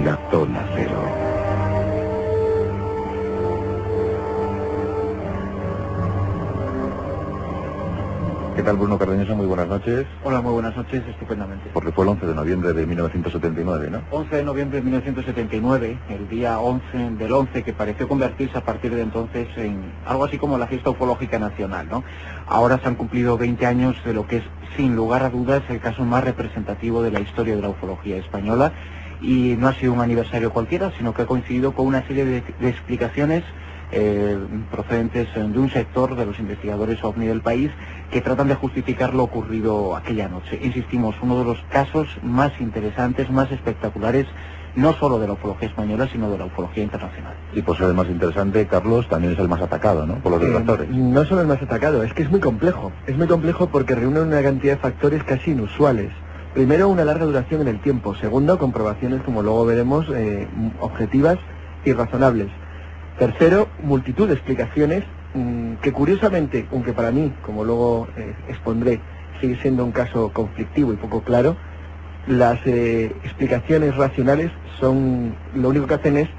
la zona cero. ¿Qué tal, Bruno Cardeñosa? Muy buenas noches. Hola, muy buenas noches, estupendamente. Porque fue el 11 de noviembre de 1979, ¿no? 11 de noviembre de 1979, el día 11 del 11, que pareció convertirse a partir de entonces en algo así como la fiesta ufológica nacional, ¿no? Ahora se han cumplido 20 años de lo que es, sin lugar a dudas, el caso más representativo de la historia de la ufología española, y no ha sido un aniversario cualquiera, sino que ha coincidido con una serie de explicaciones procedentes de un sector de los investigadores OVNI del país que tratan de justificar lo ocurrido aquella noche. Insistimos, uno de los casos más interesantes, más espectaculares, no solo de la ufología española, sino de la ufología internacional. Y por ser el más interesante, Carlos, también es el más atacado, ¿no? Por los detractores. No solo el más atacado, es que es muy complejo. Es muy complejo porque reúne una cantidad de factores casi inusuales. Primero, una larga duración en el tiempo. Segundo, comprobaciones, como luego veremos, objetivas y razonables. Tercero, multitud de explicaciones que curiosamente, aunque para mí, como luego expondré, sigue siendo un caso conflictivo y poco claro, las explicaciones racionales son, lo único que hacen es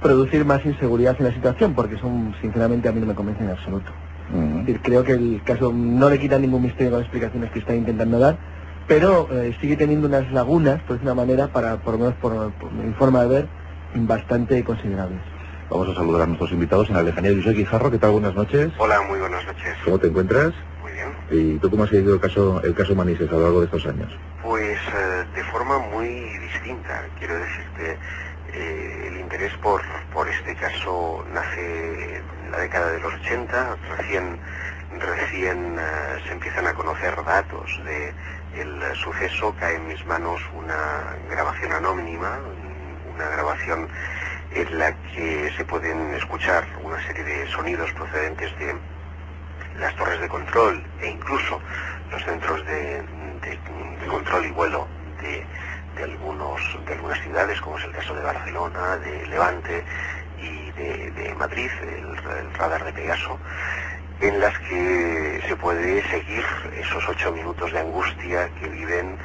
producir más inseguridad en la situación, porque son, sinceramente, a mí no me convencen en absoluto. Es decir, creo que el caso no le quita ningún misterio a las explicaciones que está intentando dar, pero sigue teniendo unas lagunas, por una manera, por lo menos por mi forma de ver, bastante considerables. Vamos a saludar a nuestros invitados en la lejanía. José Guijarro, ¿qué tal? Buenas noches. Hola, muy buenas noches. ¿Cómo te encuentras? Muy bien. ¿Y tú cómo has seguido el caso Manises a lo largo de estos años? Pues de forma muy distinta. Quiero decirte, el interés por este caso nace en la década de los 80. Recién se empiezan a conocer datos del suceso. Cae en mis manos una grabación anónima, una grabación en la que se pueden escuchar una serie de sonidos procedentes de las torres de control e incluso los centros de control y vuelo de algunas ciudades, como es el caso de Barcelona, de Levante y de Madrid, el radar de Pegaso, en las que se puede seguir esos 8 minutos de angustia que viven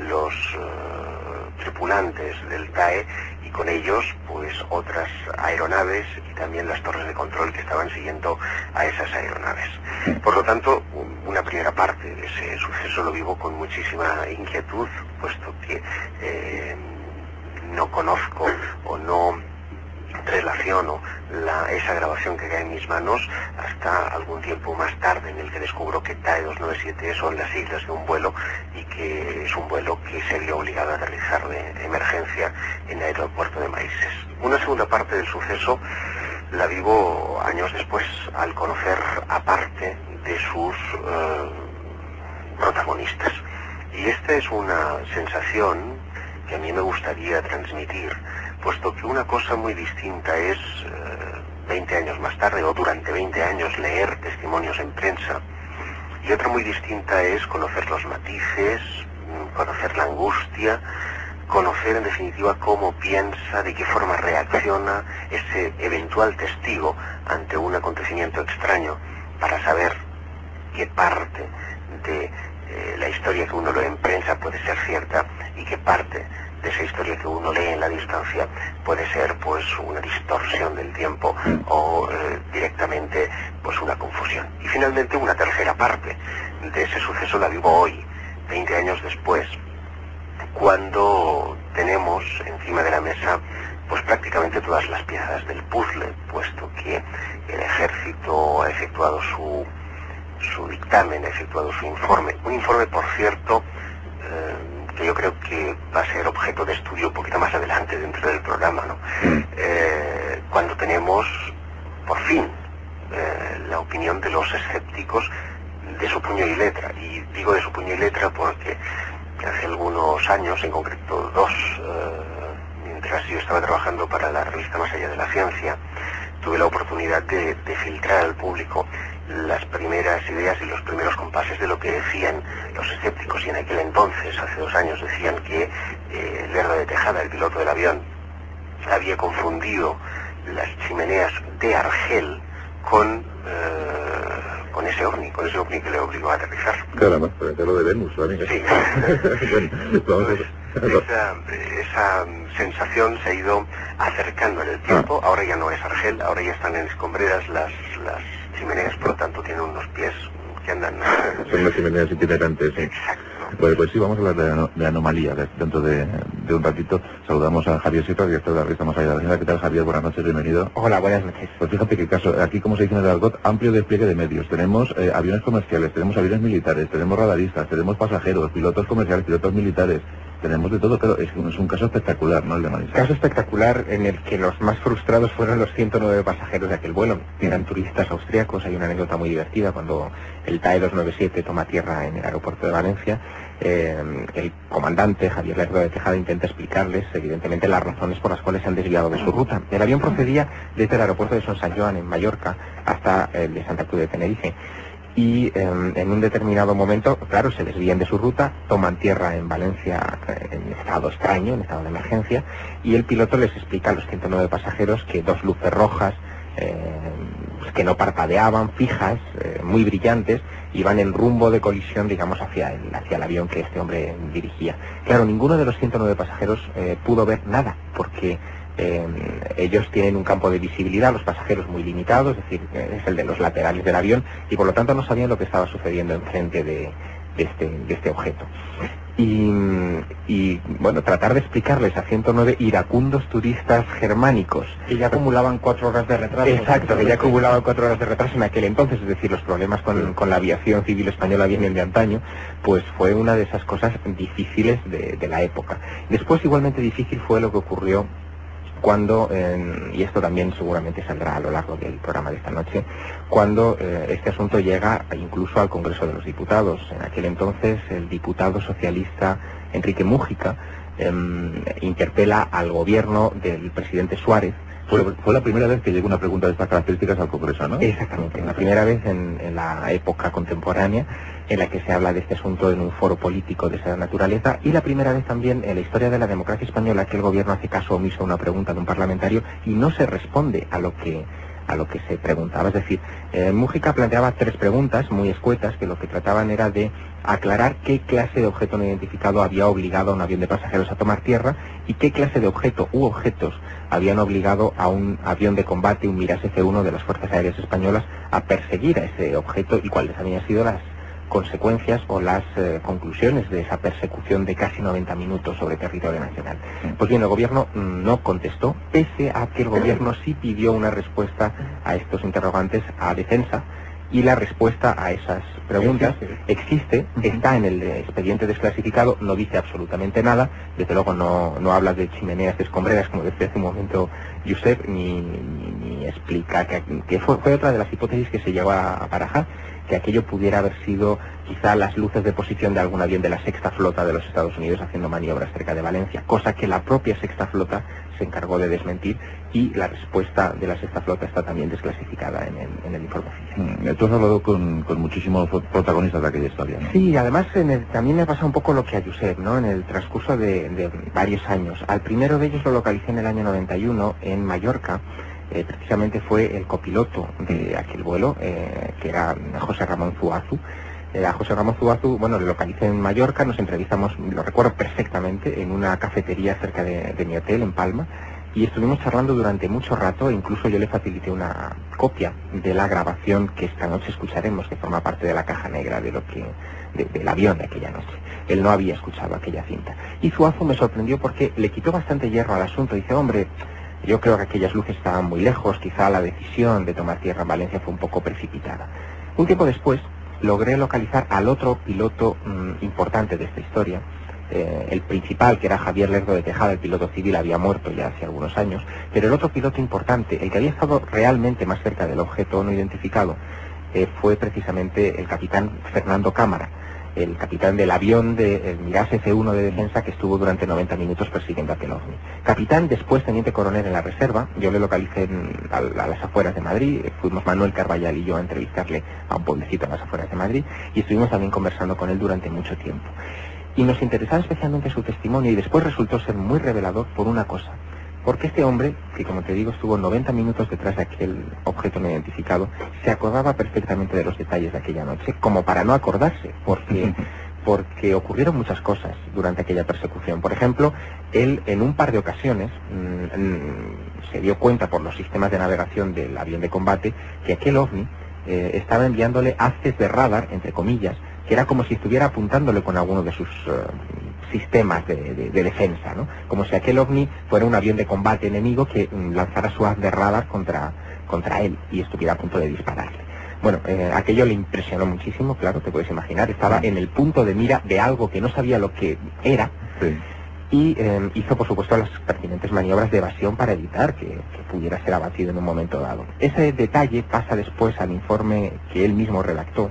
los tripulantes del TAE, y con ellos pues otras aeronaves y también las torres de control que estaban siguiendo a esas aeronaves. Por lo tanto, una primera parte de ese suceso lo vivo con muchísima inquietud, puesto que no conozco o no relaciono esa grabación que cae en mis manos hasta algún tiempo más tarde, en el que descubro que TAE 297 son las siglas de un vuelo y que es un vuelo que se vio obligado a aterrizar de emergencia en el aeropuerto de Manises. Una segunda parte del suceso la vivo años después, al conocer a parte de sus protagonistas. Y esta es una sensación que a mí me gustaría transmitir, puesto que una cosa muy distinta es 20 años más tarde o durante 20 años leer testimonios en prensa, y otra muy distinta es conocer los matices, conocer la angustia, conocer en definitiva cómo piensa, de qué forma reacciona ese eventual testigo ante un acontecimiento extraño, para saber qué parte de la historia que uno lee en prensa puede ser cierta y qué parte de esa historia que uno lee en la distancia puede ser pues una distorsión del tiempo o directamente pues una confusión. Y finalmente una tercera parte de ese suceso la vivo hoy, 20 años después, cuando tenemos encima de la mesa pues prácticamente todas las piezas del puzzle, puesto que el ejército ha efectuado su dictamen, ha efectuado su informe. Un informe, por cierto, que yo creo que va a ser objeto de estudio un poquito más adelante dentro del programa, ¿no? Cuando tenemos, por fin, la opinión de los escépticos de su puño y letra. Y digo de su puño y letra porque hace algunos años, en concreto 2, mientras yo estaba trabajando para la revista Más Allá de la Ciencia, tuve la oportunidad de filtrar al público las primeras ideas y los primeros compases de lo que decían los escépticos. Y en aquel entonces, hace 2 años, decían que Lerdo de Tejada, el piloto del avión, había confundido las chimeneas de Argel con ese ovni que le obligó a aterrizar. Caramba, pero te lo de Venus, ¿vale? Sí. Bueno, esa sensación se ha ido acercando en el tiempo. Ahora ya no es Argel, ahora ya están en escombreras las chimeneas, por lo tanto tienen unos pies que andan... Son unas chimeneas itinerantes, sí. Exacto. Pues sí, vamos a hablar de anomalías dentro de un ratito. Saludamos a Javier Sierra, director de la revista Más allá de la Agenda. ¿Qué tal, Javier? Buenas noches, bienvenido. Hola, buenas noches. Pues fíjate qué caso, aquí como se dice en el argot, amplio despliegue de medios. Tenemos aviones comerciales, tenemos aviones militares, tenemos radaristas, tenemos pasajeros, pilotos comerciales, pilotos militares. Tenemos de todo, pero es un caso espectacular, ¿no? El de Manizales. Caso espectacular en el que los más frustrados fueron los 109 pasajeros de aquel vuelo. Eran turistas austriacos. Hay una anécdota muy divertida cuando el TAE 297 toma tierra en el aeropuerto de Valencia. El comandante Javier Lerdo de Tejada intenta explicarles, evidentemente, las razones por las cuales se han desviado de su ruta. El avión procedía desde el aeropuerto de Son Sant Joan, en Mallorca, hasta el de Santa Cruz de Tenerife. Y en un determinado momento, claro, se desvían de su ruta, toman tierra en Valencia en estado extraño, en estado de emergencia, y el piloto les explica a los 109 pasajeros que dos luces rojas, que no parpadeaban, fijas, muy brillantes, iban en rumbo de colisión, digamos, hacia el avión que este hombre dirigía. Claro, ninguno de los 109 pasajeros pudo ver nada, porque ellos tienen un campo de visibilidad, los pasajeros muy limitado, es decir, es el de los laterales del avión, y por lo tanto no sabían lo que estaba sucediendo enfrente de este objeto. Y bueno, tratar de explicarles a 109 iracundos turistas germánicos que ya acumulaban 4 horas de retraso. Exacto, que ya acumulaban 4 horas de retraso en aquel entonces, es decir, los problemas con la aviación civil española vienen de antaño, pues fue una de esas cosas difíciles de la época. Después, igualmente difícil fue lo que ocurrió cuando, y esto también seguramente saldrá a lo largo del programa de esta noche, cuando este asunto llega incluso al Congreso de los Diputados. En aquel entonces el diputado socialista Enrique Mújica interpela al gobierno del presidente Suárez. Fue la primera vez que llegó una pregunta de estas características al Congreso, ¿no? Exactamente, la primera vez en la época contemporánea en la que se habla de este asunto en un foro político de esa naturaleza, y la primera vez también en la historia de la democracia española que el gobierno hace caso omiso a una pregunta de un parlamentario y no se responde a lo que se preguntaba. Es decir, Mújica planteaba 3 preguntas muy escuetas que lo que trataban era de aclarar qué clase de objeto no identificado había obligado a un avión de pasajeros a tomar tierra y qué clase de objeto u objetos habían obligado a un avión de combate, un Mirage F-1 de las Fuerzas Aéreas Españolas, a perseguir a ese objeto y cuáles habían sido las consecuencias o las conclusiones de esa persecución de casi 90 minutos sobre territorio nacional. Pues bien, el gobierno no contestó, pese a que el gobierno sí pidió una respuesta a estos interrogantes a defensa, y la respuesta a esas preguntas existe, está en el expediente desclasificado, no dice absolutamente nada, desde luego no habla de chimeneas, de escombreras, como decía hace un momento Josep, ni explica que fue otra de las hipótesis que se llegó a barajar, que aquello pudiera haber sido quizá las luces de posición de algún avión de la Sexta Flota de los Estados Unidos haciendo maniobras cerca de Valencia, cosa que la propia Sexta Flota se encargó de desmentir, y la respuesta de la Sexta Flota está también desclasificada en el informe oficial. Tú has hablado con muchísimos protagonistas de aquella historia, ¿no? Sí, además también me pasa un poco lo que a Josep, ¿no? En el transcurso de varios años. Al primero de ellos lo localicé en el año 91 en Mallorca. Precisamente fue el copiloto de aquel vuelo, que era José Ramón Zuazu. A José Ramón Zuazu, bueno, le localicé en Mallorca, nos entrevistamos, lo recuerdo perfectamente, en una cafetería cerca de mi hotel, en Palma, y estuvimos charlando durante mucho rato, e incluso yo le facilité una copia de la grabación que esta noche escucharemos, que forma parte de la caja negra del avión de aquella noche. Él no había escuchado aquella cinta. Y Zuazu me sorprendió porque le quitó bastante hierro al asunto. Dice, hombre, yo creo que aquellas luces estaban muy lejos, quizá la decisión de tomar tierra en Valencia fue un poco precipitada. Un tiempo después logré localizar al otro piloto importante de esta historia. El principal, que era Javier Lerdo de Tejada, el piloto civil, había muerto ya hace algunos años, pero el otro piloto importante, el que había estado realmente más cerca del objeto no identificado, fue precisamente el capitán Fernando Cámara, el capitán del avión del Mirage F-1 de defensa que estuvo durante 90 minutos persiguiendo aquel ovni. Capitán, después teniente coronel en la reserva, yo le localicé a las afueras de Madrid, fuimos Manuel Carballal y yo a entrevistarle a un pueblecito a las afueras de Madrid, y estuvimos también conversando con él durante mucho tiempo. Y nos interesaba especialmente su testimonio, y después resultó ser muy revelador por una cosa. Porque este hombre, que como te digo estuvo 90 minutos detrás de aquel objeto no identificado, se acordaba perfectamente de los detalles de aquella noche, como para no acordarse, porque porque ocurrieron muchas cosas durante aquella persecución. Por ejemplo, él en un par de ocasiones se dio cuenta por los sistemas de navegación del avión de combate que aquel ovni estaba enviándole haces de radar, entre comillas, que era como si estuviera apuntándole con alguno de sus sistemas de defensa, ¿no? Como si aquel ovni fuera un avión de combate enemigo que lanzara su haz de radar contra él y estuviera a punto de dispararle. Bueno, aquello le impresionó muchísimo, claro, te puedes imaginar. Estaba en el punto de mira de algo que no sabía lo que era. Sí. Y hizo, por supuesto, las pertinentes maniobras de evasión para evitar que pudiera ser abatido en un momento dado. Ese detalle pasa después al informe que él mismo redactó,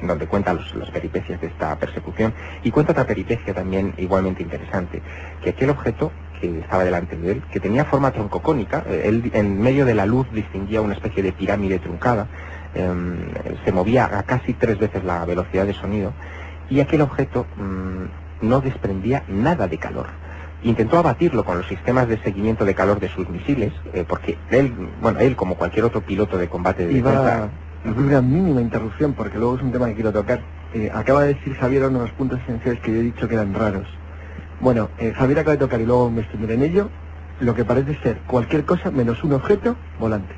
donde cuenta las peripecias de esta persecución, y cuenta otra peripecia también igualmente interesante, que aquel objeto que estaba delante de él, que tenía forma troncocónica, él en medio de la luz distinguía una especie de pirámide truncada, se movía a casi 3 veces la velocidad de sonido, y aquel objeto no desprendía nada de calor. Intentó abatirlo con los sistemas de seguimiento de calor de sus misiles, porque él como cualquier otro piloto de combate de defensa... Una mínima interrupción, porque luego es un tema que quiero tocar. Acaba de decir Javier uno de los puntos esenciales que yo he dicho que eran raros. Bueno, Javier acaba de tocar y luego me extenderé en ello, lo que parece ser cualquier cosa menos un objeto volante.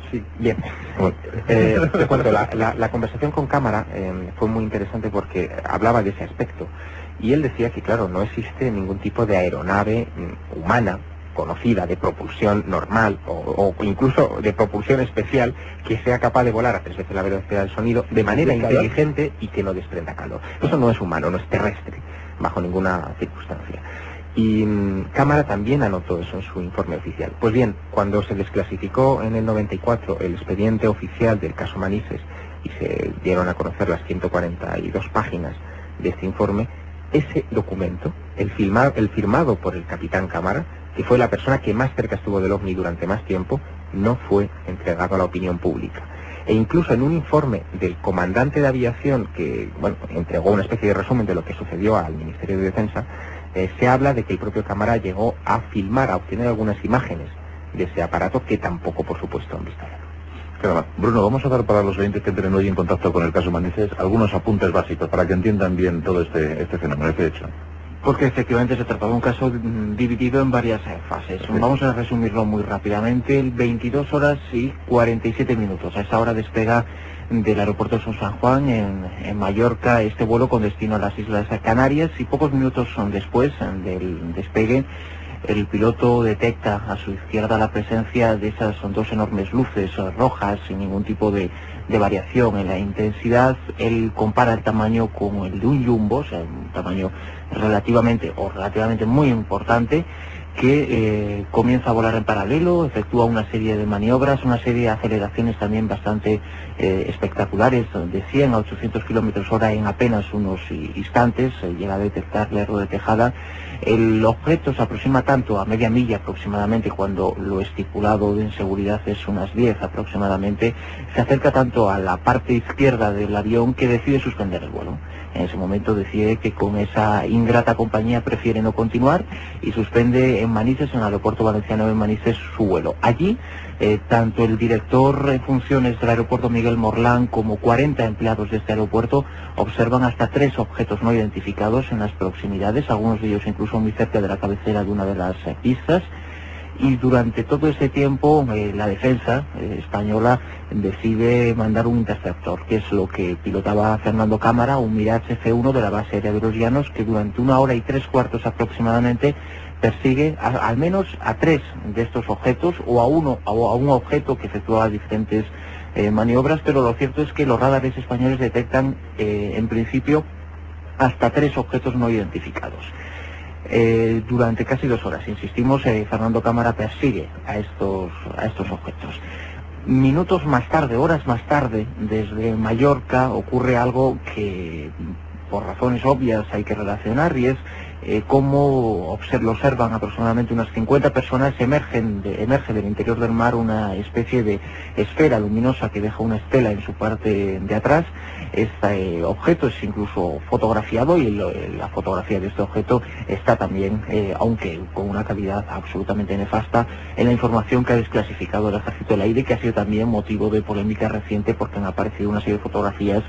Sí. Bien. Bueno, te cuento, la conversación con cámara fue muy interesante porque hablaba de ese aspecto. Y él decía que, claro, no existe ningún tipo de aeronave humana conocida de propulsión normal o incluso de propulsión especial que sea capaz de volar a 3 veces la velocidad del sonido de manera inteligente y que no desprenda calor. Eso no es humano, no es terrestre, bajo ninguna circunstancia. Y Cámara también anotó eso en su informe oficial. Pues bien, cuando se desclasificó en el 94 el expediente oficial del caso Manises y se dieron a conocer las 142 páginas de este informe, ese documento, el firmado por el capitán Cámara, que fue la persona que más cerca estuvo del OVNI durante más tiempo, no fue entregado a la opinión pública. E incluso en un informe del comandante de aviación que, entregó una especie de resumen de lo que sucedió al Ministerio de Defensa, se habla de que el propio Cámara llegó a filmar, a obtener algunas imágenes de ese aparato que tampoco, por supuesto, han visto. Claro, Bruno, vamos a dar para los oyentes que entren hoy en contacto con el caso Manises algunos apuntes básicos para que entiendan bien todo este fenómeno, este hecho. Porque efectivamente se trataba de un caso dividido en varias fases. Sí. Vamos a resumirlo muy rápidamente. 22 horas y 47 minutos. A esa hora despega del aeropuerto de San Juan en Mallorca este vuelo con destino a las Islas Canarias, y pocos minutos después del despegue el piloto detecta a su izquierda la presencia de esas 2 enormes luces rojas sin ningún tipo de variación en la intensidad. Él compara el tamaño con el de un jumbo, o sea, un tamaño relativamente muy importante, que comienza a volar en paralelo, efectúa una serie de maniobras, una serie de aceleraciones también bastante espectaculares, de 100 a 800 kilómetros hora en apenas unos instantes. Llega a detectar el error de Tejada. El objeto se aproxima tanto a media milla aproximadamente, cuando lo estipulado en seguridad es unas 10 aproximadamente. Se acerca tanto a la parte izquierda del avión que decide suspender el vuelo. En ese momento decide que con esa ingrata compañía prefiere no continuar y suspende en Manises, en el aeropuerto valenciano de Manises, su vuelo. Allí, tanto el director en funciones del aeropuerto Miguel Morlán como 40 empleados de este aeropuerto observan hasta 3 objetos no identificados en las proximidades, algunos de ellos incluso muy cerca de la cabecera de una de las pistas. Y durante todo ese tiempo la defensa española decide mandar un interceptor, que es lo que pilotaba Fernando Cámara, un Mirage F1 de la base aérea de Los Llanos, que durante 1 hora y 3/4 aproximadamente persigue al menos a 3 de estos objetos, o a un objeto que efectuaba diferentes maniobras, pero lo cierto es que los radares españoles detectan en principio hasta 3 objetos no identificados. Durante casi 2 horas, insistimos, Fernando Cámara persigue a estos objetos. Minutos más tarde, horas más tarde, desde Mallorca ocurre algo que por razones obvias hay que relacionar, y es cómo lo observan aproximadamente unas 50 personas. Emerge del interior del mar una especie de esfera luminosa que deja una estela en su parte de atrás. Este objeto es incluso fotografiado, y la fotografía de este objeto está también, aunque con una calidad absolutamente nefasta, en la información que ha desclasificado el Ejército del Aire, que ha sido también motivo de polémica reciente porque han aparecido una serie de fotografías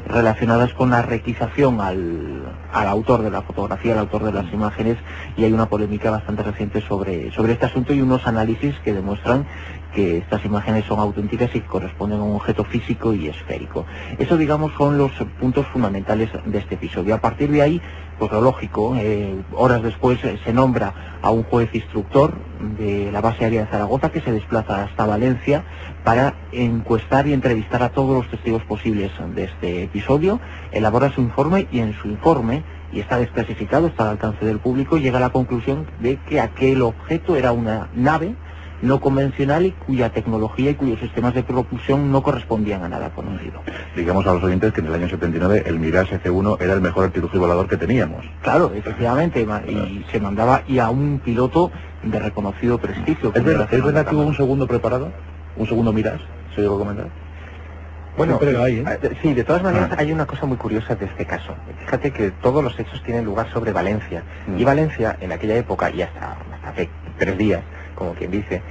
relacionadas con la requisación al autor de la fotografía, al autor de las imágenes, y hay una polémica bastante reciente sobre este asunto y unos análisis que demuestran que estas imágenes son auténticas y que corresponden a un objeto físico y esférico. Eso, digamos, son los puntos fundamentales de este episodio. A partir de ahí, pues lo lógico, horas después se nombra a un juez instructor de la base aérea de Zaragoza que se desplaza hasta Valencia para encuestar y entrevistar a todos los testigos posibles de este episodio, elabora su informe y en su informe, y está desclasificado, está al alcance del público, llega a la conclusión de que aquel objeto era una nave no convencional y cuya tecnología y cuyos sistemas de propulsión no correspondían a nada conocido. Digamos a los oyentes que en el año 79 el Mirage F1 era el mejor artilugio volador que teníamos. Claro, efectivamente, y se mandaba y a un piloto de reconocido prestigio. ¿Es verdad que hubo un segundo preparado? ¿Un segundo Mirage? ¿Se llegó a comentar? Bueno, pero hay, sí, de todas maneras hay una cosa muy curiosa de este caso. Fíjate que todos los hechos tienen lugar sobre Valencia. Y Valencia, en aquella época, y hasta hace 3 días, como quien dice,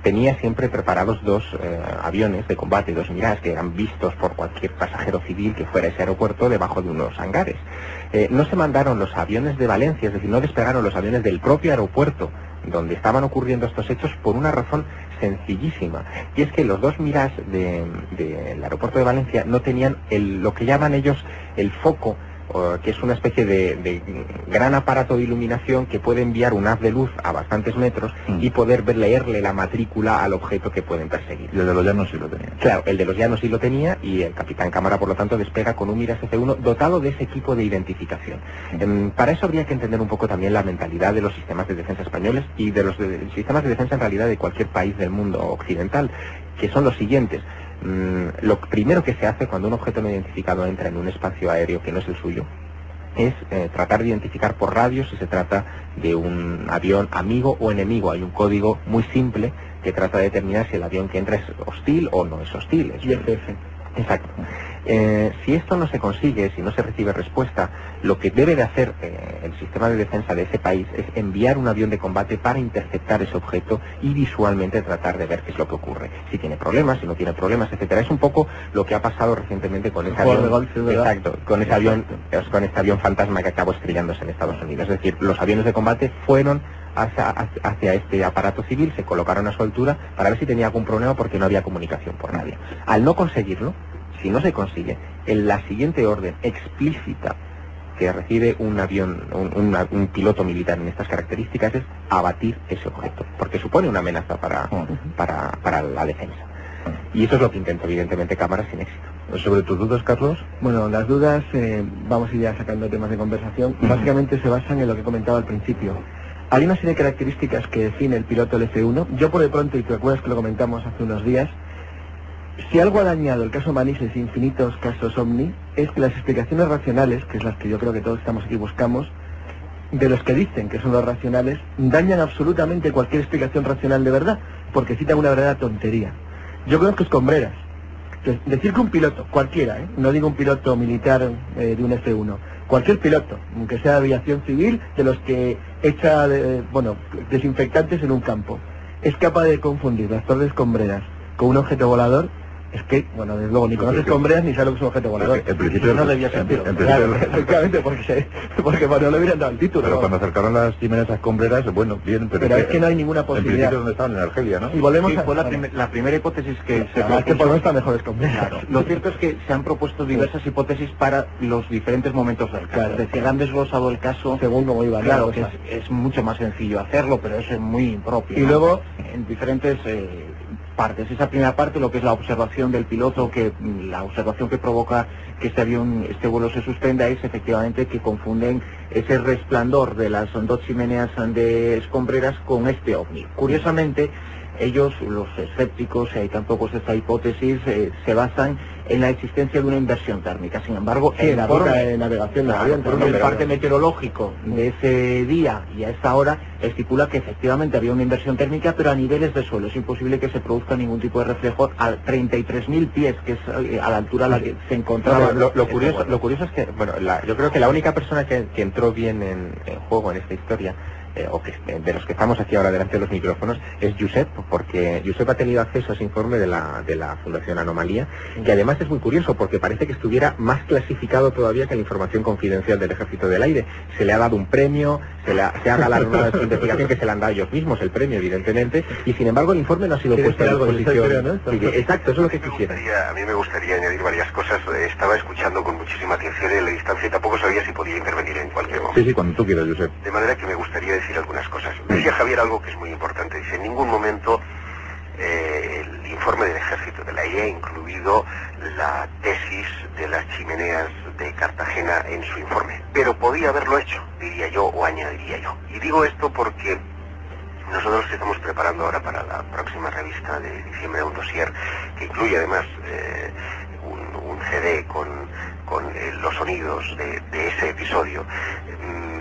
tenía siempre preparados 2 aviones de combate, 2 Mirage, que eran vistos por cualquier pasajero civil que fuera a ese aeropuerto debajo de unos hangares. No se mandaron los aviones de Valencia, es decir, no despegaron los aviones del propio aeropuerto donde estaban ocurriendo estos hechos por una razón sencillísima, y es que los 2 Mirage del aeropuerto de Valencia no tenían lo que llaman ellos el foco, que es una especie de gran aparato de iluminación que puede enviar un haz de luz a bastantes metros y poder leerle la matrícula al objeto que pueden perseguir. Y el de los llanos sí lo tenía. Claro, el de los llanos sí lo tenía, y el capitán Cámara, por lo tanto, despega con un Mirage F1 dotado de ese equipo de identificación. Para eso habría que entender un poco también la mentalidad de los sistemas de defensa españoles y de los sistemas de defensa en realidad de cualquier país del mundo occidental, que son los siguientes. Lo primero que se hace cuando un objeto no identificado entra en un espacio aéreo que no es el suyo es tratar de identificar por radio si se trata de un avión amigo o enemigo. Hay un código muy simple que trata de determinar si el avión que entra es hostil o no es hostil. Exacto. Si esto no se consigue, si no se recibe respuesta, lo que debe de hacer el sistema de defensa de ese país es enviar un avión de combate para interceptar ese objeto y visualmente tratar de ver qué es lo que ocurre. Si tiene problemas, si no tiene problemas, etcétera. Es un poco lo que ha pasado recientemente con ese avión. Exacto, con ese avión, con este avión fantasma que acabó estrellándose en Estados Unidos. Es decir, los aviones de combate fueron hacia este aparato civil, se colocaron a su altura para ver si tenía algún problema porque no había comunicación por radio. Al no conseguirlo, si no se consigue, en la siguiente orden explícita que recibe un avión, un piloto militar en estas características es abatir ese objeto, porque supone una amenaza para la defensa. Y eso es lo que intentó, evidentemente, Cámara sin éxito. ¿Sobre tus dudas, Carlos? Bueno, las dudas, vamos a ir ya sacando temas de conversación, básicamente se basan en lo que comentaba al principio. Hay una serie de características que define el piloto del F1. Yo por de pronto, y te acuerdas que lo comentamos hace unos días, si algo ha dañado el caso Manises e infinitos casos Omni, es que las explicaciones racionales, que es las que yo creo que todos estamos aquí buscamos, de los que dicen que son los racionales, dañan absolutamente cualquier explicación racional de verdad, porque citan una verdadera tontería. Yo conozco escombreras. Decir que un piloto, cualquiera, no digo un piloto militar de un F1, cualquier piloto, aunque sea de aviación civil, de los que echa desinfectantes en un campo, es capaz de confundir las torres escombreras con un objeto volador, es que, bueno, desde luego, ni conoces escombreras ni sabes lo que es un objeto volador. En principio no debía ser piloto. Claro, efectivamente, porque no le hubieran dado el título. Pero cuando acercaron las primeras escombreras, bueno, bien, pero es que no hay ninguna posibilidad. En principio donde estaban, en Argelia, ¿no? Y volvemos fue la primera hipótesis que se propuso. Es que por no está mejor escombreras. Claro. Lo cierto es que se han propuesto diversas hipótesis para los diferentes momentos del caso. Es decir, han desglosado el caso según cómo iba. Claro, que es mucho más sencillo hacerlo, pero eso es muy impropio. Y luego, en diferentes partes. Esa primera parte, lo que es la observación del piloto, la observación que provoca que este vuelo se suspenda, es efectivamente que confunden ese resplandor de las 2 chimeneas de escombreras con este ovni. Curiosamente, ellos, los escépticos, y tampoco es esta hipótesis, se basan en la existencia de una inversión térmica. Sin embargo, en la ruta de navegación del avión, el parte meteorológico de ese día y a esta hora estipula que efectivamente había una inversión térmica, pero a niveles de suelo. Es imposible que se produzca ningún tipo de reflejo a 33.000 pies, que es a la altura a la que se encontraba. Lo curioso es que, bueno, yo creo que la única persona que entró bien en juego en esta historia o que de los que estamos aquí ahora delante de los micrófonos, es Josep, porque Josep ha tenido acceso a ese informe de la Fundación Anomalía, que además es muy curioso porque parece que estuviera más clasificado todavía que la información confidencial del Ejército del Aire. Se le ha dado un premio, se ha galardonado su investigación, que se le han dado ellos mismos el premio, evidentemente, y sin embargo el informe no ha sido puesto a disposición. ¿No? Sí, exacto, eso es lo que quisiera. A mí me gustaría añadir varias cosas. Estaba escuchando con muchísima atención en la distancia y tampoco sabía si podía intervenir en cualquier momento. Sí, cuando tú quieras, Josep. De manera que me gustaría decir algunas cosas. Decía Javier algo que es muy importante. Dice, en ningún momento el informe del Ejército del Aire ha incluido la tesis de las chimeneas de Cartagena en su informe. Pero podía haberlo hecho, diría yo, o añadiría yo. Y digo esto porque nosotros estamos preparando ahora para la próxima revista de diciembre un dossier que incluye además un CD con los sonidos de ese episodio.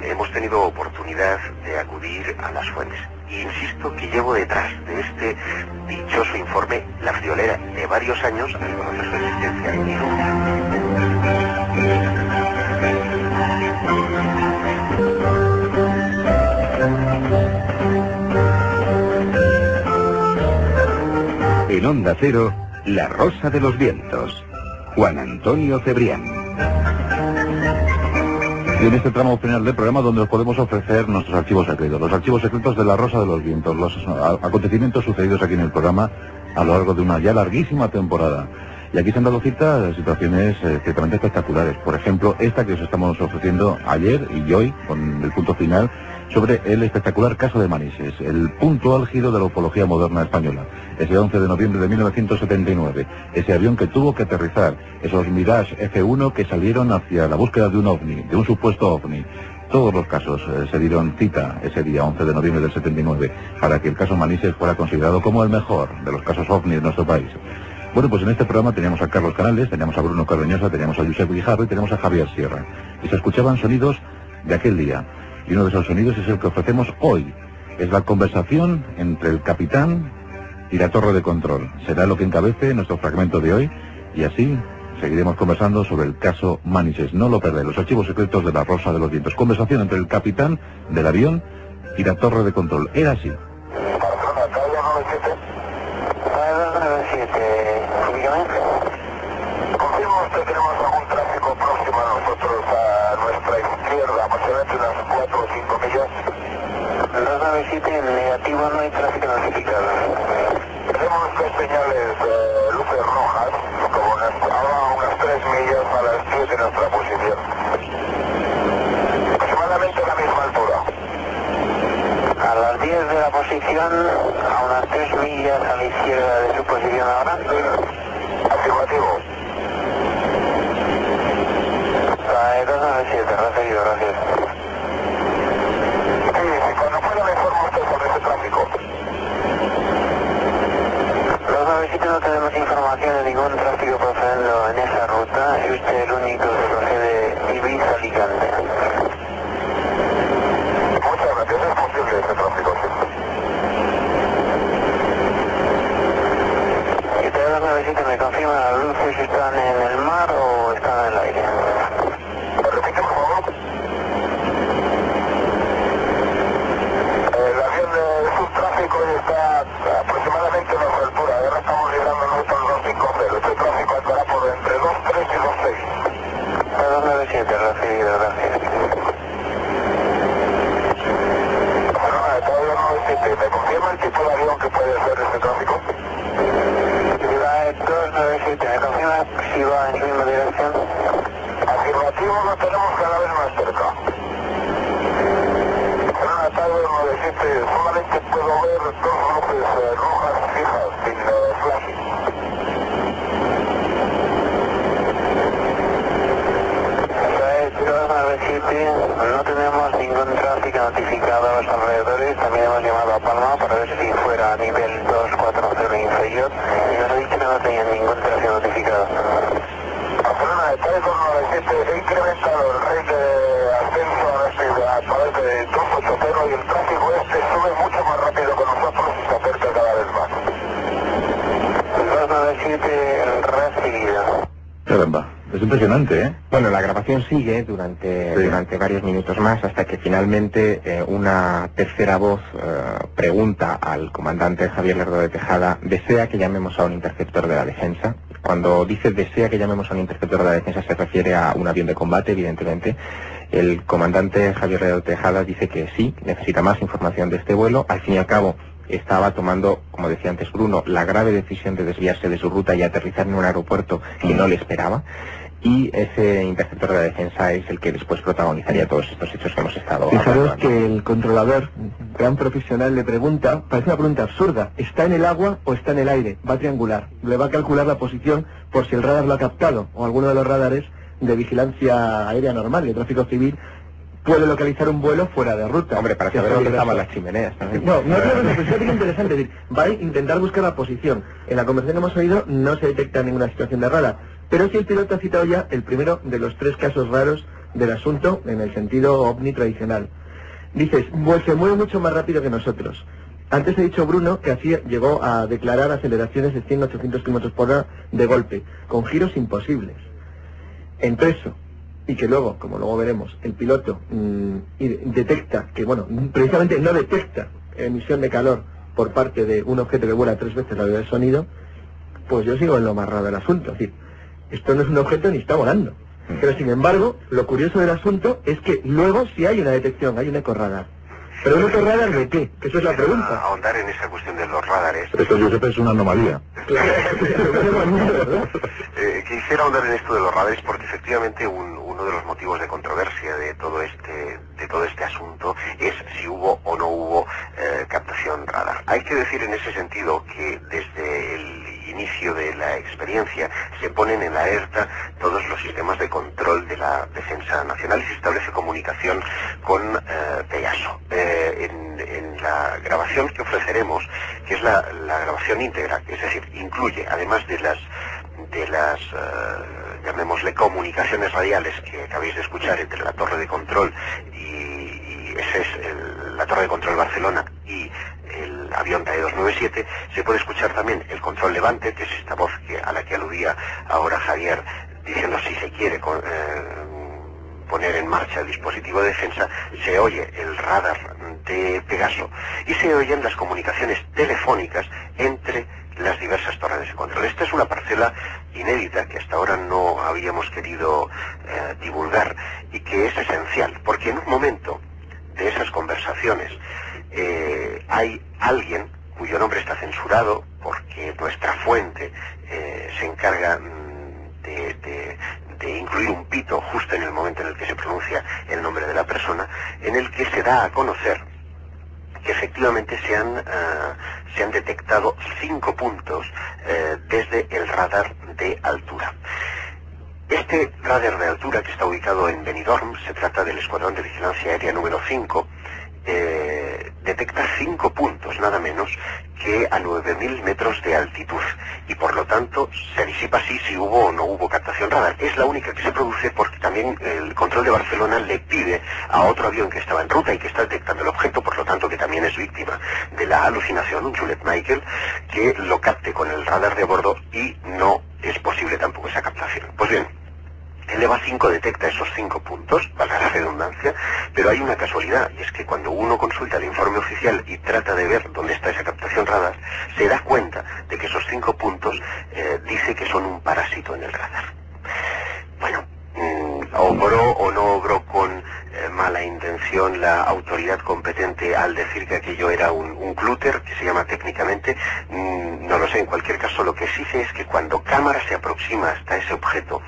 Hemos tenido oportunidad de acudir a las fuentes. Y insisto que llevo detrás de este dichoso informe la friolera de varios años al conocer su existencia y En Onda Cero, La Rosa de los Vientos. Juan Antonio Cebrián. Y en este tramo final del programa donde os podemos ofrecer nuestros archivos secretos, los archivos secretos de La Rosa de los Vientos, los acontecimientos sucedidos aquí en el programa a lo largo de una ya larguísima temporada. Y aquí se han dado cita de situaciones ciertamente espectaculares. Por ejemplo, esta que os estamos ofreciendo ayer y hoy, con el punto final, sobre el espectacular caso de Manises, el punto álgido de la ufología moderna española. Ese 11 de noviembre de 1979, ese avión que tuvo que aterrizar, esos Mirage F-1 que salieron hacia la búsqueda de un ovni, de un supuesto ovni. Todos los casos se dieron cita ese día 11 de noviembre del 79 para que el caso Manises fuera considerado como el mejor de los casos ovni de nuestro país. Bueno, pues en este programa teníamos a Carlos Canales, teníamos a Bruno Cardeñosa, teníamos a Josep Guijarro y tenemos a Javier Sierra. Y se escuchaban sonidos de aquel día. Y uno de esos sonidos es el que ofrecemos hoy. Es la conversación entre el capitán y la torre de control. Será lo que encabece nuestro fragmento de hoy y así seguiremos conversando sobre el caso Manises. No lo perdéis, los archivos secretos de La Rosa de los Vientos. Conversación entre el capitán del avión y la torre de control. Era así. Confirmo usted, tenemos algún tráfico próximo a nosotros, a nuestra izquierda, aproximadamente unas 4 o 5 millas. 297, en negativo no hay tráfico notificado. Tenemos 3 señales de luces rojas, como a unas 3 millas a las 10 de nuestra posición. Aproximadamente a la misma altura. A las 10 de la posición, a unas 3 millas a la izquierda de su posición ahora. Afirmativo. 297, recibido, gracias. Sí, cuando pueda me informa usted sobre ese tráfico. 297 no tenemos información de ningún tráfico procediendo en esa ruta. Y usted es el único que procede Ibiza-Alicante. Muchas gracias, es posible ese tráfico, sí. ¿Y usted 297 me confirma las luces están en el mar o están en el aire? Repite, por favor. El avión de subtráfico está aproximadamente a nuestra altura. Ahora estamos llegando a nuestro 250. Este tráfico andará por entre 23 y 26. 297, recibido, gracias. ¿Me confirma el tipo de avión que puede ser este tráfico? 297, ¿me confirma si va en su misma dirección? Afirmativo, lo tenemos cada vez más cerca. En una tarde 97, solamente puedo ver 2 luces rojas fijas, sin flashing. 297, no tenemos ningún tráfico notificado a los alrededores. También hemos llamado a Palma para ver si fuera a nivel 240 inferior y nos ha dicho que no tenían ningún tráfico notificado. Barcelona, de 397, he incrementado el rate de ascenso a través de 280 y el tráfico este sube mucho más rápido que nosotros y se acerca cada vez más. 297, recibido. Caramba, Es impresionante, ¿eh? Bueno, la grabación sigue durante varios minutos más hasta que finalmente una tercera voz pregunta al comandante Javier Lerdo de Tejada, ¿desea que llamemos a un interceptor de la defensa? Cuando dice desea que llamemos a un interceptor de la defensa se refiere a un avión de combate, evidentemente. El comandante Javier Lerdo de Tejada dice que sí, necesita más información de este vuelo. Al fin y al cabo, estaba tomando, como decía antes Bruno, la grave decisión de desviarse de su ruta y aterrizar en un aeropuerto que no le esperaba. Y ese interceptor de la defensa es el que después protagonizaría todos estos hechos que hemos estado hablando. Fijaros que el controlador, gran profesional, le pregunta, parece una pregunta absurda, ¿está en el agua o está en el aire? Va a triangular, le va a calcular la posición por si el radar lo ha captado, o alguno de los radares de vigilancia aérea normal, de tráfico civil, puede localizar un vuelo fuera de ruta. Hombre, para saber dónde estaban las chimeneas también. No, es interesante, es decir, va a intentar buscar la posición. En la conversación que hemos oído no se detecta ninguna situación de radar. Pero sí el piloto ha citado ya el primero de los 3 casos raros del asunto en el sentido ovni tradicional. Dices, pues se mueve mucho más rápido que nosotros. Antes he dicho Bruno que así llegó a declarar aceleraciones de 100-800 km por hora de golpe, con giros imposibles. Entre eso, y que luego, como luego veremos, el piloto detecta que, bueno, precisamente no detecta emisión de calor por parte de un objeto que vuela 3 veces la velocidad del sonido, pues yo sigo en lo más raro del asunto. Es decir, esto no es un objeto ni está volando. Pero sin embargo, lo curioso del asunto es que luego sí hay una detección, hay un ecorradar. ¿Pero un ecorradar de qué? Que eso es la pregunta. Ahondar en esa cuestión de los radares. Esto, Josep, es una anomalía. Quisiera ahondar en esto de los radares porque efectivamente uno de los motivos de controversia de todo este asunto es si hubo o no hubo captación radar. Hay que decir en ese sentido que desde el inicio de la experiencia se ponen en alerta todos los sistemas de control de la defensa nacional y se establece comunicación con Pegaso. En la grabación que ofreceremos, que es la grabación íntegra, es decir, incluye además de las llamémosle comunicaciones radiales que acabáis de escuchar entre la torre de control y ese es la torre de control Barcelona y el avión TAE 297, se puede escuchar también el control Levante, que es esta voz a la que aludía ahora Javier, diciendo si se quiere poner en marcha el dispositivo de defensa, se oye el radar de Pegaso y se oyen las comunicaciones telefónicas entre las diversas torres de control. Esta es una parcela inédita que hasta ahora no habíamos querido divulgar y que es esencial, porque en un momento de esas conversaciones hay alguien cuyo nombre está censurado porque nuestra fuente se encarga de incluir un pito justo en el momento en el que se pronuncia el nombre de la persona, en el que se da a conocer que efectivamente se han detectado 5 puntos desde el radar de altura. Este radar de altura, que está ubicado en Benidorm, se trata del Escuadrón de Vigilancia Aérea número 5, detecta 5 puntos, nada menos, que a 9.000 metros de altitud, y por lo tanto se disipa así si hubo o no hubo captación radar. Es la única que se produce porque también el control de Barcelona le pide a otro avión que estaba en ruta y que está detectando el objeto, por lo tanto que también es víctima de la alucinación, un Juliet Michael, que lo capte con el radar de bordo y no es posible tampoco esa captación. Pues bien, el EVA 5 detecta esos 5 puntos, valga la redundancia, pero hay una casualidad, y es que cuando uno consulta el informe oficial y trata de ver dónde está esa captación radar, se da cuenta de que esos 5 puntos dice que son un parásito en el radar. Bueno, obró o no obró con mala intención la autoridad competente al decir que aquello era un clúter, que se llama técnicamente, no lo sé. En cualquier caso, lo que sí sé es que cuando cámara se aproxima hasta ese objeto,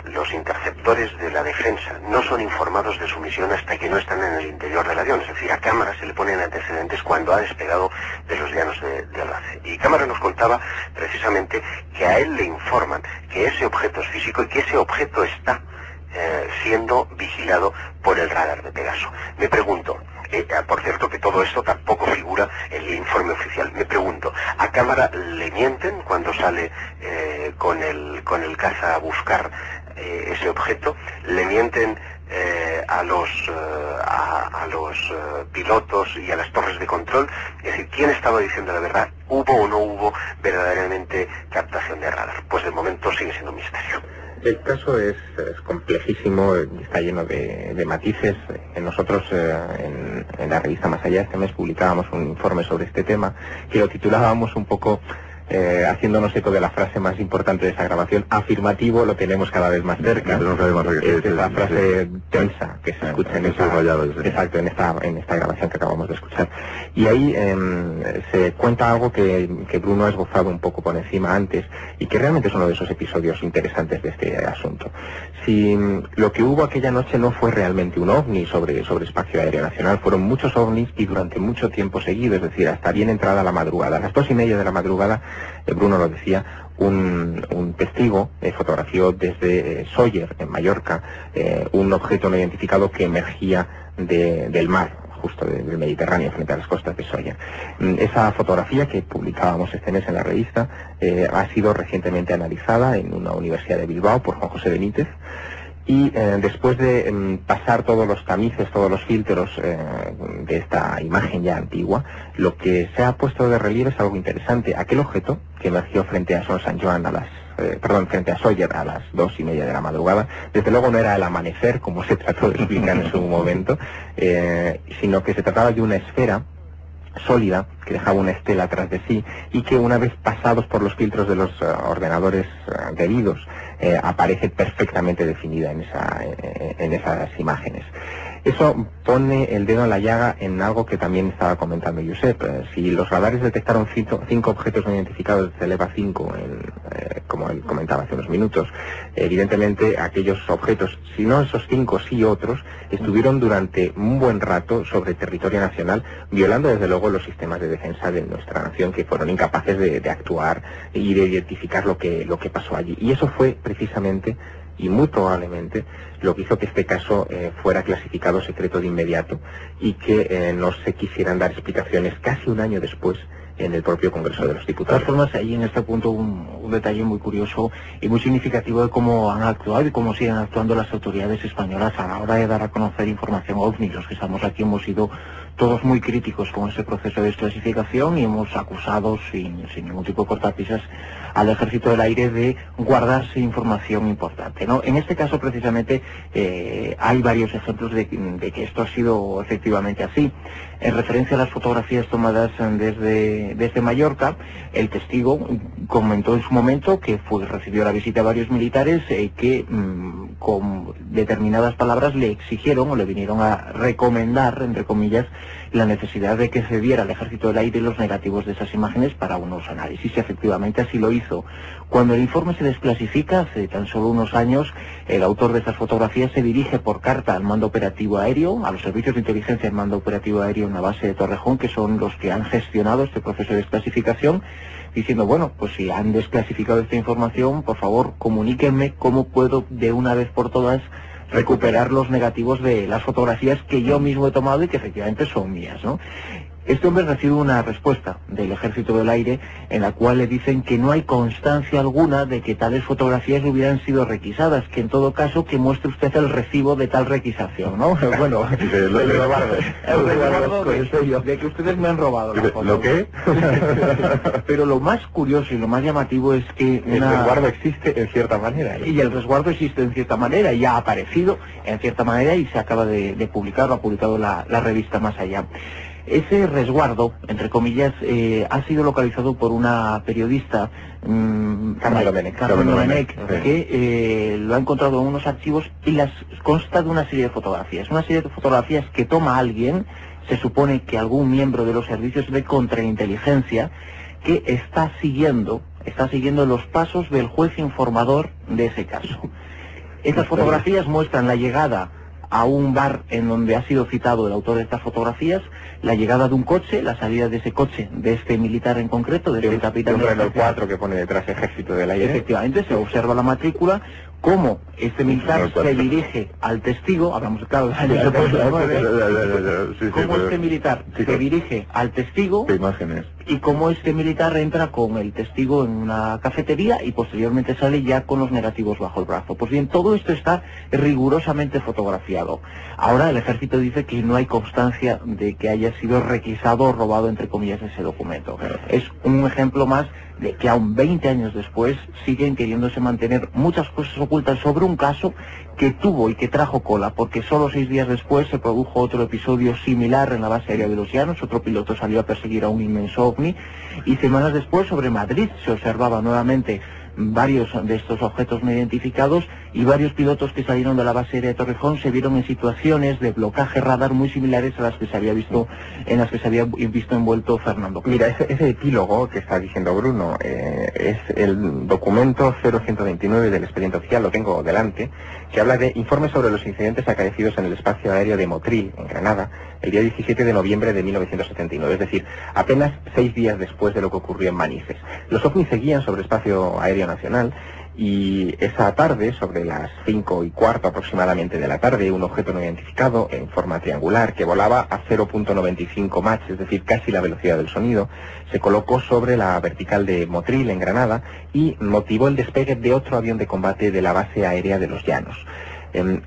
los interceptores de la defensa no son informados de su misión hasta que no están en el interior del avión. Es decir, a cámara se le ponen antecedentes cuando ha despegado de los llanos de Albace. Y cámara nos contaba precisamente que a él le informan que ese objeto es físico y que ese objeto está siendo vigilado por el radar de Pegaso. Me pregunto, por cierto que todo esto tampoco figura en el informe oficial, me pregunto, ¿a cámara le mienten cuando sale con el caza a buscar ese objeto? ¿Le mienten a los pilotos y a las torres de control, es decir, quién estaba diciendo la verdad, hubo o no hubo verdaderamente captación de radar. Pues de momento sigue siendo un misterio. El caso es complejísimo, está lleno de matices. Nosotros en la revista Más Allá este mes publicábamos un informe sobre este tema que lo titulábamos un poco haciéndonos eco de la frase más importante de esa grabación: afirmativo, lo tenemos cada vez más cerca. Es la frase tensa que se escucha en esta grabación que acabamos de escuchar. Y ahí se cuenta algo que Bruno ha esbozado un poco por encima antes y que realmente es uno de esos episodios interesantes de este asunto. Si lo que hubo aquella noche no fue realmente un ovni sobre espacio aéreo nacional, fueron muchos ovnis y durante mucho tiempo seguido, es decir, hasta bien entrada la madrugada. A las 2:30 de la madrugada, Bruno lo decía, un testigo fotografió desde Sóller, en Mallorca, un objeto no identificado que emergía del mar, justo del Mediterráneo, frente a las costas de Sóller. Esa fotografía que publicábamos este mes en la revista ha sido recientemente analizada en una universidad de Bilbao por Juan José Benítez. Y después de pasar todos los tamices, todos los filtros de esta imagen ya antigua, lo que se ha puesto de relieve es algo interesante. Aquel objeto que emergió frente a Son Sant Joan frente a Sóller a las 2:30 de la madrugada, desde luego no era el amanecer, como se trató de explicar en su momento, sino que se trataba de una esfera sólida que dejaba una estela atrás de sí y que una vez pasados por los filtros de los ordenadores debidos aparece perfectamente definida en esas imágenes. Eso pone el dedo en la llaga en algo que también estaba comentando Josep. Si los radares detectaron 5 objetos no identificados desde el EVA 5, como él comentaba hace unos minutos, evidentemente aquellos objetos, si no esos 5, sí otros, estuvieron durante un buen rato sobre territorio nacional, violando desde luego los sistemas de defensa de nuestra nación, que fueron incapaces de actuar y de identificar lo que pasó allí. Y eso fue precisamente y muy probablemente lo que hizo que este caso fuera clasificado secreto de inmediato y que no se quisieran dar explicaciones casi un año después en el propio Congreso de los Diputados. De todas formas, ahí en este punto un detalle muy curioso y muy significativo de cómo han actuado y cómo siguen actuando las autoridades españolas a la hora de dar a conocer información OVNI. Los que estamos aquí hemos sido todos muy críticos con ese proceso de desclasificación y hemos acusado sin ningún tipo de cortapisas al Ejército del Aire de guardarse información importante, ¿no? En este caso, precisamente, hay varios ejemplos de que esto ha sido efectivamente así. En referencia a las fotografías tomadas desde Mallorca, el testigo comentó en su momento que recibió la visita de varios militares que con determinadas palabras le exigieron o le vinieron a recomendar, entre comillas, la necesidad de que se diera al Ejército del Aire los negativos de esas imágenes para unos análisis, y efectivamente así lo hizo. Cuando el informe se desclasifica, hace tan solo unos años, el autor de estas fotografías se dirige por carta al Mando Operativo Aéreo, a los servicios de inteligencia del Mando Operativo Aéreo en la base de Torrejón, que son los que han gestionado este proceso de desclasificación, diciendo, bueno, pues si han desclasificado esta información, por favor, comuníquenme cómo puedo de una vez por todas recuperar los negativos de las fotografías que yo mismo he tomado y que efectivamente son mías, ¿no? Este hombre recibe una respuesta del Ejército del Aire en la cual le dicen que no hay constancia alguna de que tales fotografías hubieran sido requisadas, que en todo caso que muestre usted el recibo de tal requisación, ¿no? Bueno, el resguardo de que ustedes me han robado la foto. ¿Lo qué? Pero lo más curioso y lo más llamativo es que el resguardo existe en cierta manera. Y el resguardo existe en cierta manera y ha aparecido en cierta manera y se acaba de publicar, lo ha publicado la revista Más Allá. Ese resguardo, entre comillas, ha sido localizado por una periodista, Carmen Domenech, que lo ha encontrado en unos archivos y las consta de una serie de fotografías. Una serie de fotografías que toma alguien, se supone que algún miembro de los servicios de contrainteligencia, que está siguiendo los pasos del juez informador de ese caso. Estas fotografías muestran la llegada a un bar en donde ha sido citado el autor de estas fotografías, la llegada de un coche, la salida de ese coche, de este militar en concreto, de este capitán. Un Renault 4 que pone detrás Ejército del Aire. Efectivamente, se observa la matrícula, cómo este militar se dirige al testigo, hablamos claro del año 79, cómo este militar se dirige al testigo, ¿Qué imágenes? y cómo este militar entra con el testigo en una cafetería y posteriormente sale ya con los negativos bajo el brazo. Pues bien, todo esto está rigurosamente fotografiado. Ahora el ejército dice que no hay constancia de que haya sido requisado o robado, entre comillas, ese documento. Es un ejemplo más de que aún 20 años después siguen queriéndose mantener muchas cosas ocultas sobre un caso que tuvo y que trajo cola, porque solo 6 días después se produjo otro episodio similar en la base aérea de los Llanos. Otro piloto salió a perseguir a un inmenso ovni, y semanas después sobre Madrid se observaba nuevamente varios de estos objetos no identificados, y varios pilotos que salieron de la base aérea de Torrejón se vieron en situaciones de blocaje radar muy similares a las que se había visto, en las que se había visto envuelto Fernando. Mira, ese epílogo que está diciendo Bruno es el documento 0129 del expediente oficial, lo tengo delante, que habla de informes sobre los incidentes acaecidos en el espacio aéreo de Motril, en Granada, el día 17 de noviembre de 1979, es decir, apenas 6 días después de lo que ocurrió en Manises. Los ovnis seguían sobre el espacio aéreo nacional, y esa tarde, sobre las 5:15 aproximadamente de la tarde, un objeto no identificado en forma triangular que volaba a 0.95 Mach, es decir, casi la velocidad del sonido, se colocó sobre la vertical de Motril, en Granada, y motivó el despegue de otro avión de combate de la base aérea de los Llanos.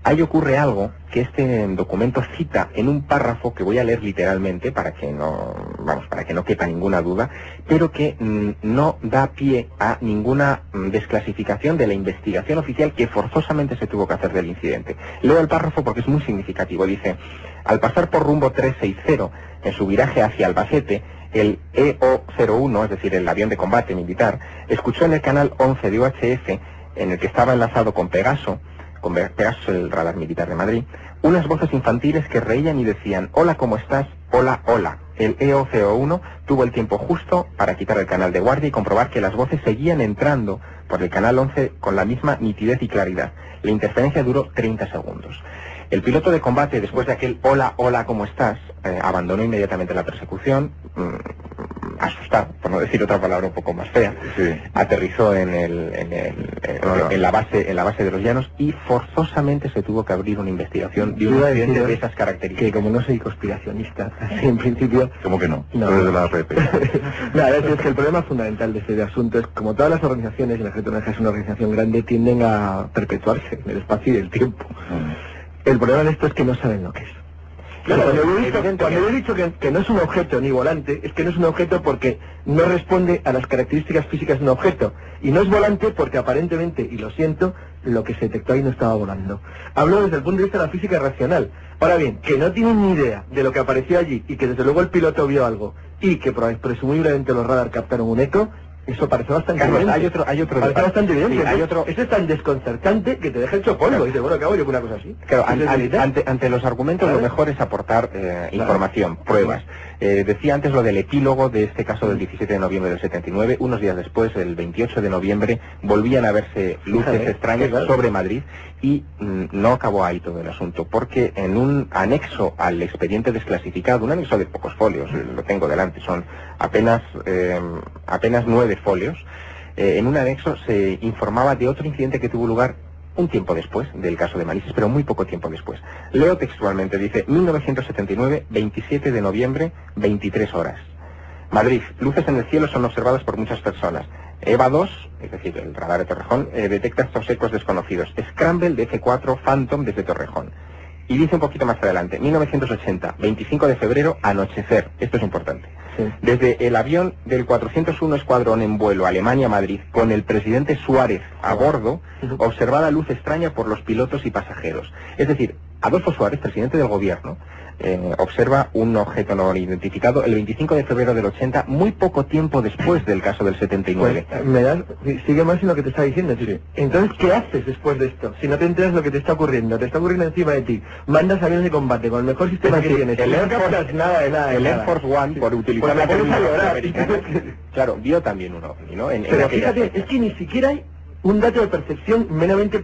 Ahí ocurre algo que este documento cita en un párrafo que voy a leer literalmente para que no quepa ninguna duda, pero que no da pie a ninguna desclasificación de la investigación oficial que forzosamente se tuvo que hacer del incidente. Leo el párrafo porque es muy significativo. Dice: al pasar por rumbo 360 en su viraje hacia Albacete, el EO-01, es decir, el avión de combate militar, escuchó en el canal 11 de UHF, en el que estaba enlazado con Pegaso, el radar militar de Madrid, unas voces infantiles que reían y decían: hola, ¿cómo estás? Hola, hola. El EO-01 tuvo el tiempo justo para quitar el canal de guardia y comprobar que las voces seguían entrando por el canal 11 con la misma nitidez y claridad. La interferencia duró 30 segundos. El piloto de combate, después de aquel hola, hola, ¿cómo estás?, abandonó inmediatamente la persecución, asustado, por no decir otra palabra un poco más fea. Sí. Aterrizó en la base de los Llanos, y forzosamente se tuvo que abrir una investigación de un accidente de esas características. Que como no soy conspiracionista, así en principio... ¿Cómo que no? No. Pero de la RP. Nada, es que el problema fundamental de este asunto es, como todas las organizaciones, y la Ejército es una organización grande, tienden a perpetuarse en el espacio y el tiempo. El problema de esto es que no saben lo que es. Claro, cuando yo he dicho que no es un objeto ni volante, es que no es un objeto porque no responde a las características físicas de un objeto. Y no es volante porque aparentemente, y lo siento, lo que se detectó ahí no estaba volando. Hablo desde el punto de vista de la física racional. Ahora bien, que no tienen ni idea de lo que apareció allí, y que desde luego el piloto vio algo, y que presumiblemente los radar captaron un eco, eso parece bastante evidente. Hay otro parece bastante evidente. Sí, Eso es tan desconcertante que te deja hecho polvo. Y dices, bueno, ¿qué hago yo con una cosa así? Claro, ante los argumentos, lo mejor es aportar información, pruebas. Decía antes lo del epílogo de este caso del 17 de noviembre del 79. Unos días después, el 28 de noviembre, volvían a verse luces extrañas sobre Madrid, y no acabó ahí todo el asunto, porque en un anexo al expediente desclasificado, un anexo de pocos folios, lo tengo delante, son apenas 9 folios, en un anexo se informaba de otro incidente que tuvo lugar un tiempo después del caso de Manises, pero muy poco tiempo después. Leo textualmente, dice: 1979, 27 de noviembre, 23 horas. Madrid, luces en el cielo son observadas por muchas personas. EVA 2, es decir, el radar de Torrejón, detecta estos ecos desconocidos. Scramble de F4 Phantom desde Torrejón. Y dice un poquito más adelante: 1980, 25 de febrero, anochecer. Esto es importante. Sí. Desde el avión del 401 Escuadrón en vuelo Alemania-Madrid, con el presidente Suárez a bordo, observada luz extraña por los pilotos y pasajeros. Es decir, Adolfo Suárez, presidente del gobierno, observa un objeto no identificado el 25 de febrero del 80, muy poco tiempo después del caso del 79. Pues, sigue más en lo que te está diciendo. Sí. Entonces, ¿qué haces después de esto? Si no te enteras lo que te está ocurriendo encima de ti, mandas aviones de combate con el mejor sistema que tienes, el Air Force One, por utilizar la terminología americana, claro, vio también un ovni, ¿no? Pero fíjate, es que ni siquiera hay un dato de percepción meramente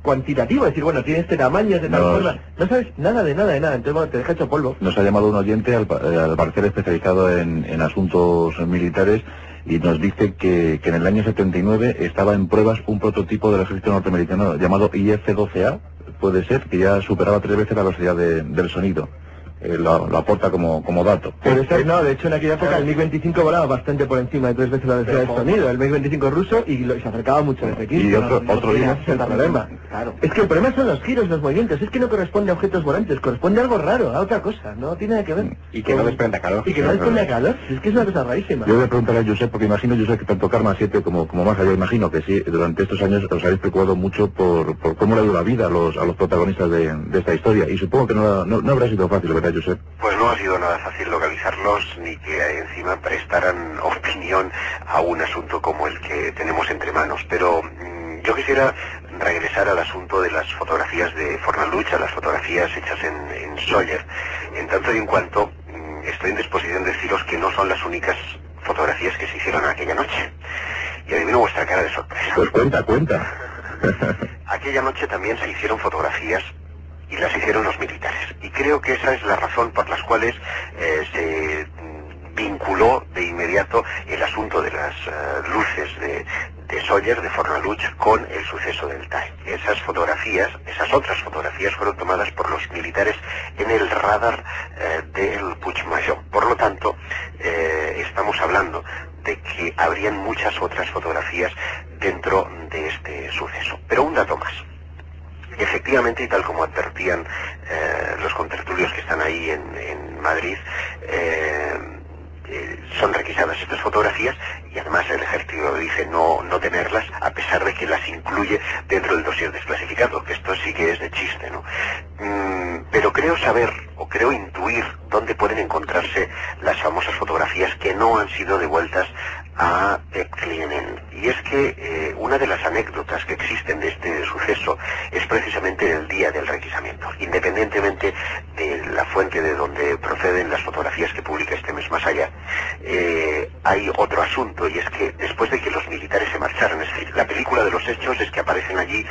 cuantitativo, es decir, bueno, tiene este tamaño, de tal forma, no sabes nada de nada, entonces bueno, te deja hecho polvo. Nos ha llamado un oyente, al parecer especializado en asuntos militares, y nos dice que en el año 79 estaba en pruebas un prototipo del ejército norteamericano llamado IF-12A, puede ser, que ya superaba 3 veces la velocidad del sonido. Lo aporta como dato. Pero eso no, de hecho en aquella época el MiG-25 volaba bastante por encima de 3 veces la velocidad del sonido, el MiG-25 ruso, y se acercaba mucho al F-15. Y otro día ese es el problema. Claro. Es que el problema son los giros, los movimientos, es que no corresponde a objetos volantes, corresponde a algo raro, a otra cosa, no tiene nada que ver. Y que no desprenda calor. Y que no desprenda calor, es que es una cosa rarísima. Yo voy a preguntar a Josep, porque imagino, Josep, que tanto Karma 7 como más allá, imagino que sí, durante estos años os habéis preocupado mucho por cómo le ha ido la vida a los protagonistas de esta historia, y supongo que no habrá sido fácil, ¿verdad, Josep? Pues no ha sido nada fácil localizarlos, ni que encima prestaran opinión a un asunto como el que tenemos entre manos. Pero yo quisiera regresar al asunto de las fotografías de Fornaluch, a las fotografías hechas en Sawyer. En tanto y en cuanto estoy en disposición de deciros que no son las únicas fotografías que se hicieron aquella noche. Y adivino vuestra cara de sorpresa. Pues cuenta. Aquella noche también se hicieron fotografías, y las hicieron los militares. Y creo que esa es la razón por las cuales se vinculó de inmediato el asunto de las luces de Sawyer, de Fornaluch, con el suceso del TAE. Esas otras fotografías fueron tomadas por los militares en el radar del Puigmajor. Por lo tanto, estamos hablando de que habrían muchas otras fotografías dentro de este suceso. Pero un dato más. Efectivamente, y tal como advertían los contertulios que están ahí en Madrid, son requisadas estas fotografías, y además el ejército dice no tenerlas, a pesar de que las incluye dentro del dossier desclasificado, que esto sí que es de chiste, ¿no? Pero creo saber, o creo intuir, dónde pueden encontrarse las famosas fotografías que no han sido devueltas a Clement. Y es que una de las anécdotas que existen de este suceso es precisamente el día del requisamiento. Independientemente de la fuente de donde proceden las fotografías que publica este mes más allá, hay otro asunto, y es que después de que los militares se marcharon, es decir, la película de los hechos es que aparecen allí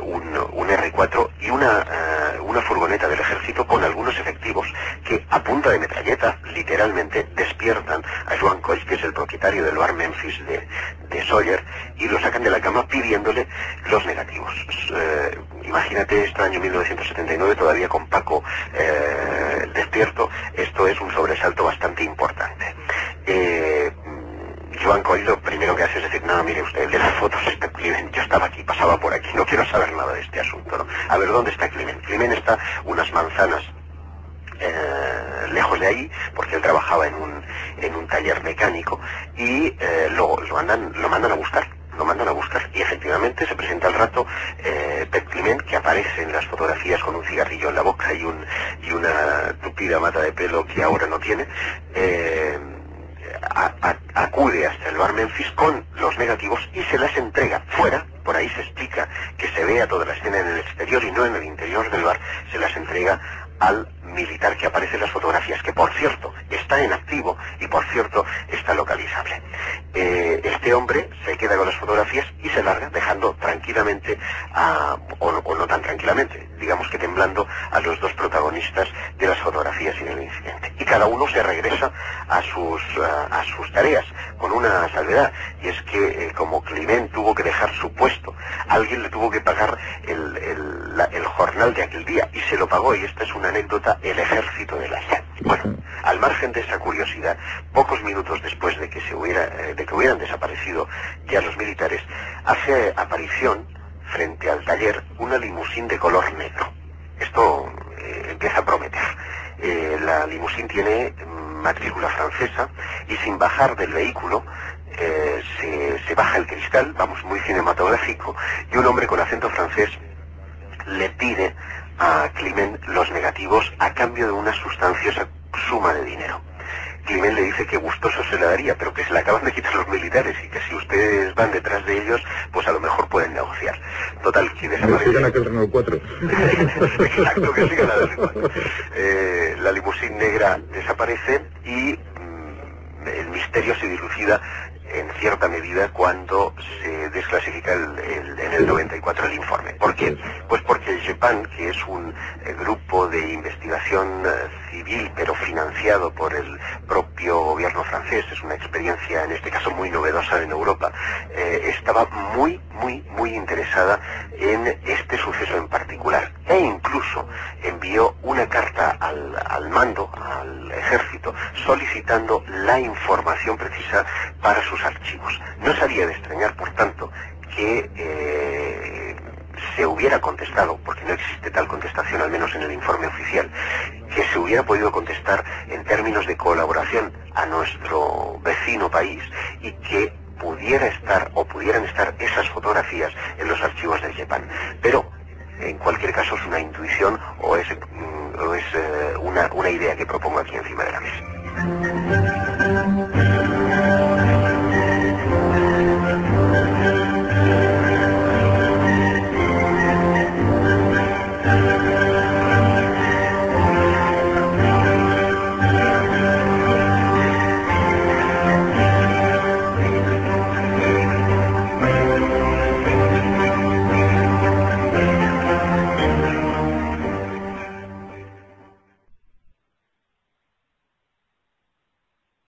un R4 y una furgoneta del ejército con algunos efectivos que a punta de metralleta literalmente despiertan a Joan Coll, que es el propietario del bar Memphis de Sawyer, y lo sacan de la cama pidiéndole los negativos. Imagínate esto, año 1979, todavía con Paco despierto. Esto es un sobresalto bastante importante. Joan Coll lo primero que hace es decir, no, mire usted, el de las fotos está Clement, yo estaba aquí, pasaba por aquí, no quiero saber nada de este asunto, ¿no? A ver, ¿dónde está Clement? Clement está unas manzanas lejos de ahí, porque él trabajaba en un taller mecánico, y lo mandan a buscar. Y efectivamente se presenta al rato Pep Clement, que aparece en las fotografías con un cigarrillo en la boca y una tupida mata de pelo que ahora no tiene. Acude hasta el bar Memphis con los negativos y se las entrega fuera. Por ahí se explica que se vea toda la escena en el exterior y no en el interior del bar. Se las entrega al militar que aparece en las fotografías, que por cierto está en activo y por cierto está localizable. Este hombre se queda con las fotografías y se larga, dejando tranquilamente o no tan tranquilamente, digamos que temblando, a los dos protagonistas de las fotografías y del incidente. Y cada uno se regresa a sus tareas, con una salvedad, y es que como Clement tuvo que dejar su puesto, alguien le tuvo que pagar el jornal de aquel día, y se lo pagó, y esta es una anécdota, el ejército de la SED. Bueno, al margen de esa curiosidad, pocos minutos después de que hubieran desaparecido ya los militares, hace aparición frente al taller una limusín de color negro. Esto empieza a prometer. La limusín tiene matrícula francesa, y sin bajar del vehículo se baja el cristal, vamos, muy cinematográfico, y un hombre con acento francés le pide a Clement los negativos a cambio de una sustanciosa suma de dinero. Clement le dice que gustoso se le daría, pero que se le acaban de quitar los militares y que si ustedes van detrás de ellos, pues a lo mejor pueden negociar. Total, que desaparece. Que sigan aquel Renault 4. Exacto, que sigan la Renault 4. La limusín negra desaparece y el misterio se dilucida en cierta medida cuando se desclasifica en el 94 el informe. ¿Por qué? Pues porque el GEPAN, que es un grupo de investigación civil, pero financiado por el propio gobierno francés, francés, es una experiencia en este caso muy novedosa en Europa, estaba muy interesada en este suceso en particular, e incluso envió una carta al mando, al ejército, solicitando la información precisa para sus archivos. No sería de extrañar, por tanto, que se hubiera contestado, porque no existe tal contestación, al menos en el informe oficial, que se hubiera podido contestar en términos de colaboración a nuestro vecino país y que pudiera estar o pudieran estar esas fotografías en los archivos del GEPAN. Pero en cualquier caso es una intuición o es una idea que propongo aquí encima de la mesa.